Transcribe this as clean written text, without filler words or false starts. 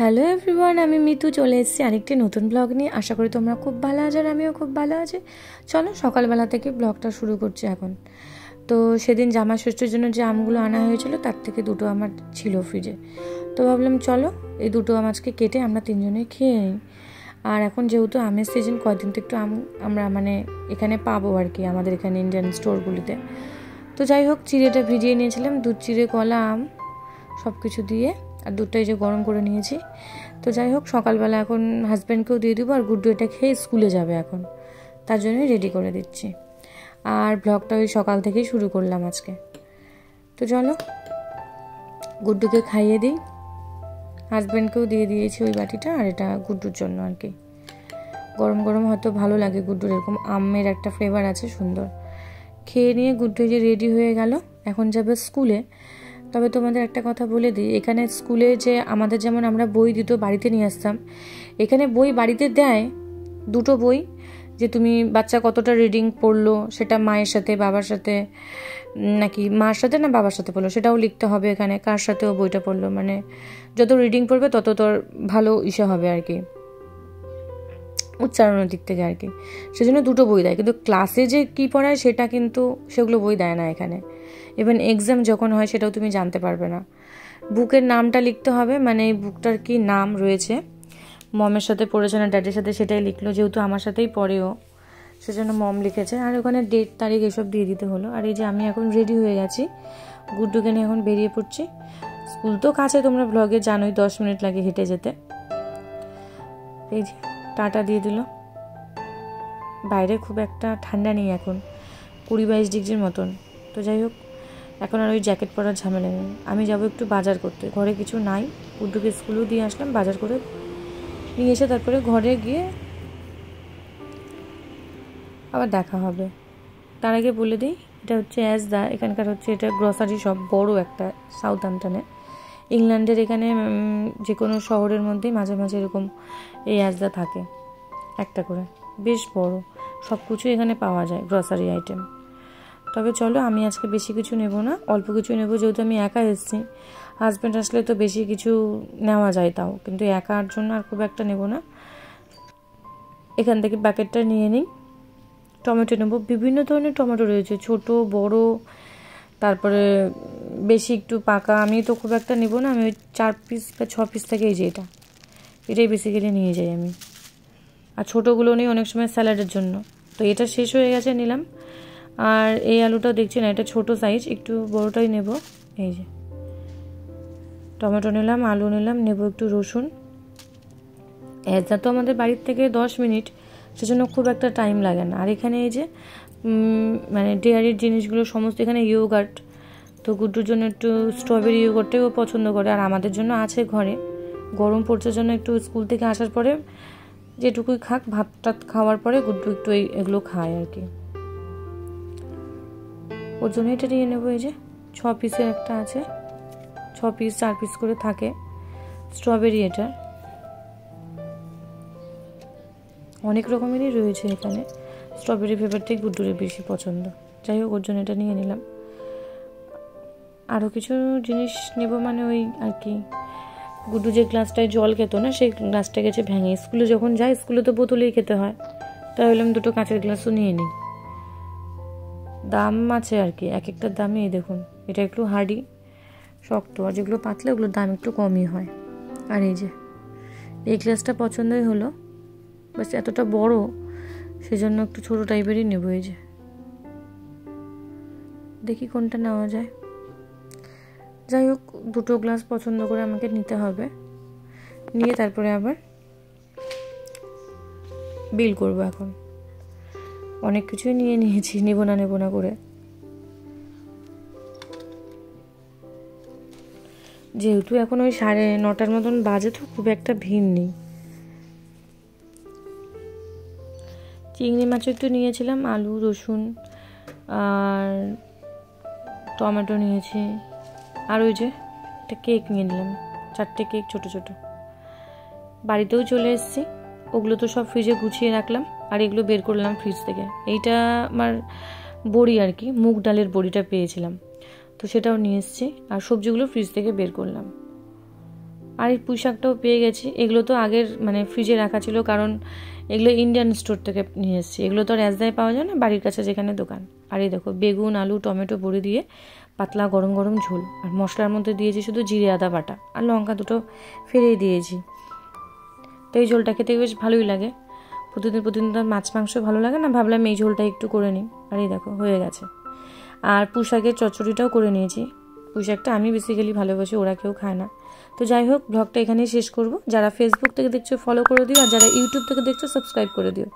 Hello everyone, আমি মিতু চলে এসেছি আরেকটি নতুন ব্লগ নিয়ে। আশা করি তোমরা খুব ভালো আছো আর আমিও খুব ভালো আছি। চলো সকালবেলা থেকে ব্লগটা শুরু করছি এখন। তো সেদিন জামা ষষ্ঠীর জন্য যে আমগুলো আনা হয়েছিল তার থেকে দুটো আমার ছিল ফ্রিজে, তো ভাবলাম চলো এই দুটো আম আজকে কেটে আমরা তিনজনে খেয়ে নিই। আর এখন যেহেতু আমের সিজন, কয়েকদিন তো একটু আম আমরা এখানে পাবো আর কি, আমাদের এখানে ইন্ডিয়ান স্টোরগুলিতে। তো যাই হোক, চিড়েটা ভিজিয়ে নিয়েছিলাম, দুধ চিড়ে কলা আম সব কিছু দিয়ে, আর দুধটাই যে গরম করে নিয়েছি। তো যাই হোক, সকালবেলা এখন হাজব্যান্ডকেও দিয়ে দেবো, আর গুড্ডু এটা খেয়ে স্কুলে যাবে এখন, তার জন্যই রেডি করে দিচ্ছি। আর ব্লগটা ওই সকাল থেকেই শুরু করলাম আজকে। তো চলো গুড্ডুকে খাইয়ে দিই, হাজব্যান্ডকেও দিয়ে দিয়েছি ওই বাটিটা, আর এটা গুড্ডুর জন্য আর কি। গরম গরম হয়তো ভালো লাগে, গুড্ডুর এরকম আমের একটা ফ্লেভার আছে সুন্দর। খেয়ে নিয়ে গুড্ডু যে রেডি হয়ে গেল, এখন যাবে স্কুলে। তবে তোমাদের একটা কথা বলে দিই, এখানে স্কুলে যে আমাদের যেমন আমরা বই দিত বাড়িতে নিয়ে আসতাম, এখানে বই বাড়িতে দেয় দুটো বই, যে তুমি বাচ্চা কতটা রিডিং পড়লো সেটা মায়ের সাথে বাবার সাথে, নাকি মার সাথে না বাবার সাথে পড়লো সেটাও লিখতে হবে এখানে, কার সাথেও বইটা পড়লো, মানে যত রিডিং পড়বে তত তোর ভালো ইসে হবে আর কি, উচ্চারণের দিক থেকে আর কি। সেজন্য দুটো বই দেয়, কিন্তু ক্লাসে যে কী পড়ায় সেটা কিন্তু সেগুলো বই দেয় না এখানে। ইভেন এক্সাম যখন হয় সেটাও তুমি জানতে পারবে না। বুকের নামটা লিখতে হবে, মানে এই বুকটার কি নাম রয়েছে, মমের সাথে পড়েছে না ড্যাডির সাথে সেটাই লিখলো, যেহেতু আমার সাথেই পড়েও সেজন্য মম লিখেছে, আর ওখানে ডেট তারিখ এসব দিয়ে দিতে হলো। আর এই যে আমি এখন রেডি হয়ে গেছি, গুড্ডুকে নিয়ে এখন বেরিয়ে পড়ছি। স্কুল তো কাছে, তোমরা ব্লগে জানোই 10 মিনিট লাগে হেঁটে যেতে। এই যে টাটা দিয়ে দিল। বাইরে খুব একটা ঠান্ডা নেই এখন, 20-22 ডিগ্রির মতন। তো যাই হোক, এখন আর ওই জ্যাকেট পরার ঝামেলা নেই। আমি যাব একটু বাজার করতে, ঘরে কিছু নাই, গুড্ডুকে স্কুলেও দিয়ে আসলাম, বাজার করে নিয়ে এসে তারপরে ঘরে গিয়ে আবার দেখা হবে। তার আগে বলে দিই, এটা হচ্ছে অ্যাজদা, এখানকার হচ্ছে এটা গ্রসারি শপ, বড় একটা, সাউথহ্যাম্পটনে। ইংল্যান্ডের এখানে যে কোনো শহরের মধ্যেই মাঝে মাঝে এরকম এই অ্যাজদা থাকে একটা করে, বেশ বড়, সব কিছু এখানে পাওয়া যায় গ্রসারি আইটেম। তবে চলো, আমি আজকে বেশি কিছু নেব না, অল্প কিছু নেব, যেহেতু আমি একা এসেছি। হাজব্যান্ড আসলে তো বেশি কিছু নেওয়া যায় তাও, কিন্তু একার জন্য আর খুব একটা নেব না। এখান থেকে প্যাকেটটা নিয়ে নিই। টমেটো নেব, বিভিন্ন ধরনের টমেটো রয়েছে, ছোট বড়, তারপরে বেশি একটু পাকা। আমি তো খুব একটা নেব না, আমি ওই 4 পিস বা 6 পিস থেকে, এই যে এটাই বেসিক্যালি নিয়ে যাই আমি। আর ছোটোগুলো নিই অনেক সময় স্যালাডের জন্য, তো এটা শেষ হয়ে গেছে, নিলাম। আর এই আলুটা দেখছি না, এটা ছোট সাইজ, একটু বড়টাই নেব। এই যে টমেটো নিলাম, আলু নিলাম, নেব একটু রসুন। এটা তো আমাদের বাড়ির থেকে 10 মিনিট, সেজন্য খুব একটা টাইম লাগে না। আর এখানে এই যে মানে ডেয়ারির জিনিসগুলো সমস্ত, এখানে ইয়োগার্ট, তো গুড্ডুর জন্য একটু স্ট্রবেরি ইয়োগার্টটাও পছন্দ করে, আর আমাদের জন্য আছে ঘরে। গরম পড়ছে জন্য একটু স্কুল থেকে আসার পরে যেটুকুই খাক, ভাত টাত খাওয়ার পরে গুড্ডু একটু এগুলো খায় আর কি, ওর জন্য এটা নিয়ে নেবো। এই যে 6 পিসের একটা আছে, 6 পিস 4 পিস করে থাকে স্ট্রবেরি। এটা অনেক রকমেরই রয়েছে এখানে, স্ট্রবেরি ফ্লেভারটাই গুড্ডুরের বেশি পছন্দ। যাই হোক, ওর জন্য এটা নিয়ে নিলাম। আরও কিছু জিনিস নেব, মানে ওই আর কি, গুড্ডু যে গ্লাসটায় জল খেত না, সেই গ্লাসটা গেছে ভেঙে, স্কুলে যখন যায়, স্কুলে তো বোতলেই খেতে হয়, তাই হলাম দুটো কাঁচের গ্লাসও নিয়ে নিই। দাম আছে আর কি, এক একটার দামই, এই দেখুন, এটা একটু হার্ডি শক্ত, আর যেগুলো পাতলা ওগুলোর দাম একটু কমই হয়। আর এই যে এই গ্লাসটা পছন্দই হলো, বাস এতটা বড়, সেজন্য একটু ছোটো টাইপেরই নেবো। এই যে দেখি কোনটা নেওয়া যায়। যাই হোক, দুটো গ্লাস পছন্দ করে আমাকে নিতে হবে, নিয়ে তারপরে আবার বিল করব। এখন অনেক কিছুই নিয়ে নিয়েছি, নেব না করে, যেহেতু এখন ওই 9:30 মতন বাজে, তো খুব একটা ভিড় নেই। চিংড়ি মাছও একটু নিয়েছিলাম, আলু রসুন আর টমেটো নিয়েছি, আর ওই যে একটা কেক নিয়ে নিলাম, 4টে কেক ছোট ছোট। বাড়িতেও চলে এসেছি, ওগুলো তো সব ফ্রিজে গুছিয়ে রাখলাম, আর এগুলো বের করলাম ফ্রিজ থেকে। এইটা আমার বড়ি আর কি, মুগ ডালের বড়িটা পেয়েছিলাম, তো সেটাও নিয়ে এসেছি, আর সবজিগুলো ফ্রিজ থেকে বের করলাম। আর এই পুঁই শাকটাও পেয়ে গেছি। এগুলো তো আগের মানে ফ্রিজে রাখা ছিল, কারণ এগুলো ইন্ডিয়ান স্টোর থেকে নিয়ে এসেছি। এগুলো তো আর রাজদায় পাওয়া যায় না, বাড়ির কাছে যেখানে দোকান। আর এই দেখো বেগুন, আলু, টমেটো বড়ি দিয়ে পাতলা গরম গরম ঝোল। আর মশলার মধ্যে দিয়েছি শুধু জিরে আদা বাটা, আর লঙ্কা দুটো ফেরিয়ে দিয়েছি। তো এই ঝোলটা খেতে বেশ ভালোই লাগে। প্রতিদিন প্রতিদিন তো মাছ মাংস ভালো লাগে না, ভাবলাম এই ঝোলটা একটু করে নিই। আর এই দেখো হয়ে গেছে। আর পুঁই শাকের চচ্চড়িটাও করে নিয়েছি। পুঁই শাকটা আমি বেসিক্যালি ভালোবাসি, ওরা কেউ খায় না। তো যাই হোক, ব্লগটা এখানেই শেষ করব। যারা ফেসবুক থেকে দেখছো ফলো করে দিও, আর যারা ইউটিউব থেকে দেখছো সাবস্ক্রাইব করে দিও।